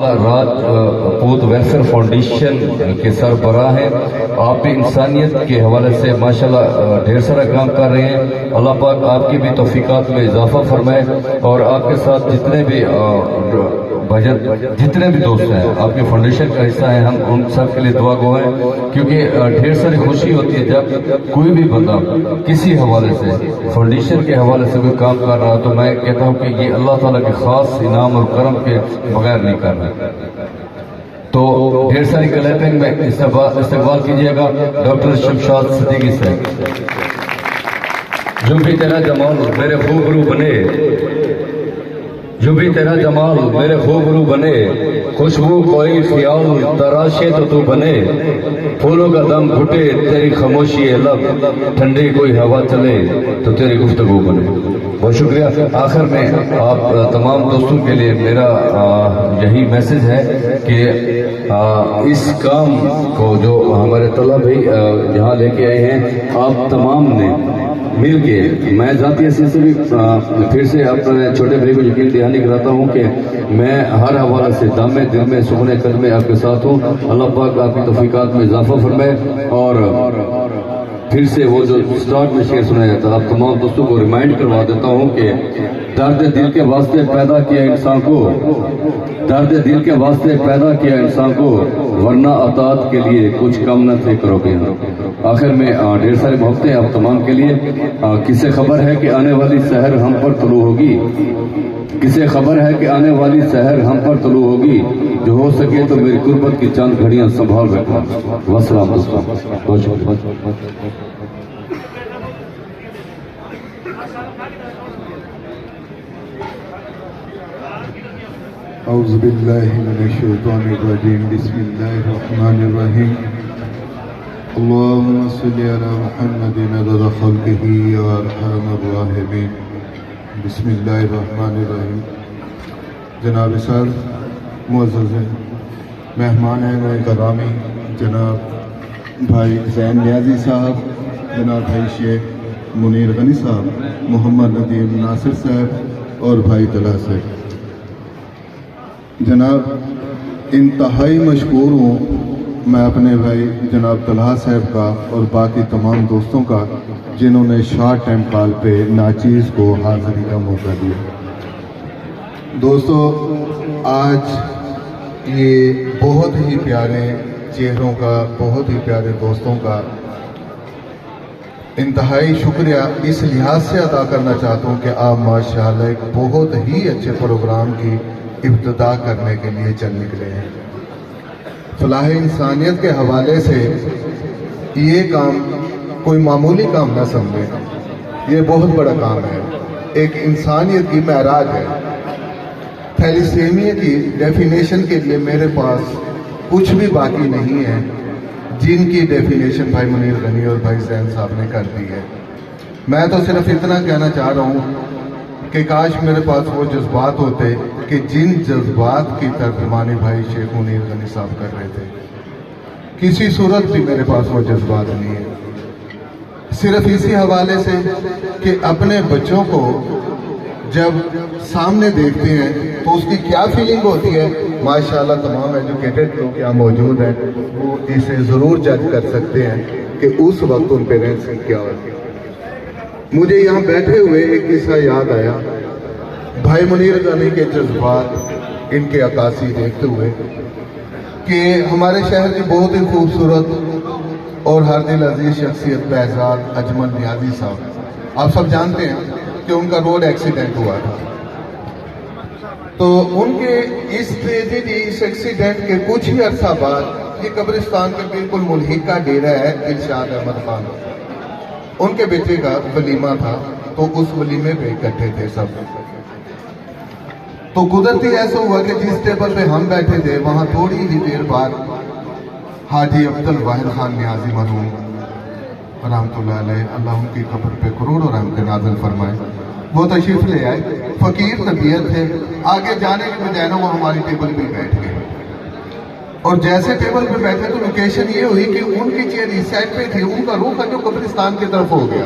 اللہ راج پوت welfare foundation کے سربراہ ہیں. آپ بھی انسانیت کے حوالے سے ماشاءاللہ ڈھیر سارا کام کر رہے ہیں. اللہ پاک آپ کی بھی توفیقات میں اضافہ فرمائے اور آپ کے ساتھ جتنے بھی جتنے بھی دوست ہیں آپ کی فاؤنڈیشن کا حصہ ہیں, ہم ان سب کے لیے دعا گو ہیں, کیونکہ ڈھیر ساری خوشی ہوتی ہے جب کوئی بھی بندہ کسی حوالے سے فاؤنڈیشن کے حوالے سے کوئی کام کر رہا, تو میں کہتا ہوں کہ یہ اللہ تعالیٰ کے خاص انعام اور کرم کے بغیر نہیں کر رہا. تو ڈھیر ساری کلیپنگ میں استقبال کیجیے گا ڈاکٹر شمشاد صدیقی سے. جو بھی تیرا جمال میرے خوبرو بنے, جو بھی تیرا جمال میرے خوبرو بنے, خوشبو کوئی خیال تراشے تو بنے, پھولوں کا دم گھٹے تیری خاموشی ہے لب, ٹھنڈی کوئی ہوا چلے تو تیری گفتگو بنے. بہت شکریہ. آخر میں آپ تمام دوستوں کے لیے میرا یہی میسج ہے کہ اس کام کو جو ہمارے طلب بھی یہاں لے کے آئے ہیں, آپ تمام نے مل کے, میں ذاتی حیثیت سے بھی پھر سے اپنے چھوٹے بھائی کو یقین دہانی کراتا ہوں کہ میں ہر حوالے سے دامے دل میں سکونے قلب میں آپ کے ساتھ ہوں. اللہ پاک آپ کی توفیقات میں اضافہ فرمائے. اور پھر سے وہ جو سٹارٹ میں شعر سنایا جاتا, آپ تمام دوستوں کو ریمائنڈ کروا دیتا ہوں کہ درد دل کے واسطے پیدا کیا انسان کو, درد دل کے واسطے پیدا کیا انسان کو, ورنہ اطاعت کے لیے کچھ کم نہ تھے کرو گے. آخر میں ڈھیر سارے محبتیں آپ تمام کے لیے. کسے خبر ہے کہ آنے والی سحر ہم پر طلوع ہوگی, کسے خبر ہے کہ آنے والی سحر ہم پر طلوع ہوگی, جو ہو سکے تو میری قربت کی چند گھڑیاں سنبھال رکھنا. والسلام دوستوں. بہت شکریہ. اعوذ باللہ من الشیطان الرجیم. بسم اللہ الرحمن الرحیم. اللہم صلی علی محمد عدد خلقہ یا ارحم الراحمین. بسم اللہ الرحمن الرحیم. جناب صاحب معزز مہمان ہیں گرامی, جناب بھائی زین نیازی صاحب, جناب بھائی شیخ منیر غنی صاحب, محمد ندیم ناصر صاحب اور بھائی طلحہ صاحب. جناب انتہائی مشکور ہوں میں اپنے بھائی جناب طلحہ صاحب کا اور باقی تمام دوستوں کا, جنہوں نے شارٹ ٹائم کال پہ ناچیز کو حاضری کا موقع دیا. دوستو, آج یہ بہت ہی پیارے چہروں کا, بہت ہی پیارے دوستوں کا انتہائی شکریہ اس لحاظ سے ادا کرنا چاہتا ہوں کہ آپ ماشاءاللہ ایک بہت ہی اچھے پروگرام کی ابتدا کرنے کے لیے چل نکلے ہیں. فلاح انسانیت کے حوالے سے یہ کام کوئی معمولی کام نہ سمجھیں, یہ بہت بڑا کام ہے, ایک انسانیت کی معراج ہے. تھیلیسیمیا کی ڈیفینیشن کے لیے میرے پاس کچھ بھی باقی نہیں ہے, جن کی ڈیفینیشن بھائی منیر غنی اور بھائی زین صاحب نے کر دی ہے. میں تو صرف اتنا کہنا چاہ رہا ہوں کہ کاش میرے پاس وہ جذبات ہوتے کہ جن جذبات کی ترجمانی بھائی شیخ منیر غنی صاحب کر رہے تھے. کسی صورت بھی میرے پاس وہ جذبات نہیں ہے. صرف اسی حوالے سے کہ اپنے بچوں کو جب سامنے دیکھتے ہیں تو اس کی کیا فیلنگ ہوتی ہے, ماشاءاللہ تمام ایجوکیٹڈ لوگ یہاں موجود ہیں, وہ اسے ضرور جج کر سکتے ہیں کہ اس وقت ان پیرنٹس کی کیا ہوتی ہے. مجھے یہاں بیٹھے ہوئے ایک قصہ یاد آیا, بھائی منیر غنی کے جذبات, ان کے عکاسی دیکھتے ہوئے کہ ہمارے شہر کی بہت ہی خوبصورت اور ہر دل عزیز شخصیت بہزاد اجمل نیازی صاحب, آپ سب جانتے ہیں کہ ان کا روڈ ایکسیڈنٹ ہوا تھا. تو ان کے اس ٹریجڈی, اس ایکسیڈنٹ کے کچھ ہی عرصہ بعد یہ قبرستان کے بالکل ملحق کا ڈیرا ہے دلشاد احمد خان, ان کے بیٹے کا ولیمہ تھا, تو اس ولیمے پہ اکٹھے تھے سب. تو قدرتی ایسا ہوا کہ جس ٹیبل پہ ہم بیٹھے تھے وہاں تھوڑی ہی دیر بعد حاجی عبد الواحد خان نیازی مرحوم رحمۃ اللہ علیہ, اللہ ان کی قبر پہ کروڑوں رحمت نازل فرمائے, وہ تشریف لے آئے. فقیر طبیعت تھے, آگے جانے کے بجائے نا وہ ہماری ٹیبل پہ بیٹھ گئے. اور جیسے ٹیبل پہ بیٹھے تو لوکیشن یہ ہوئی کہ ان کی چیئر اس سائڈ پہ تھی, ان کا رخ جو قبرستان کی طرف ہو گیا.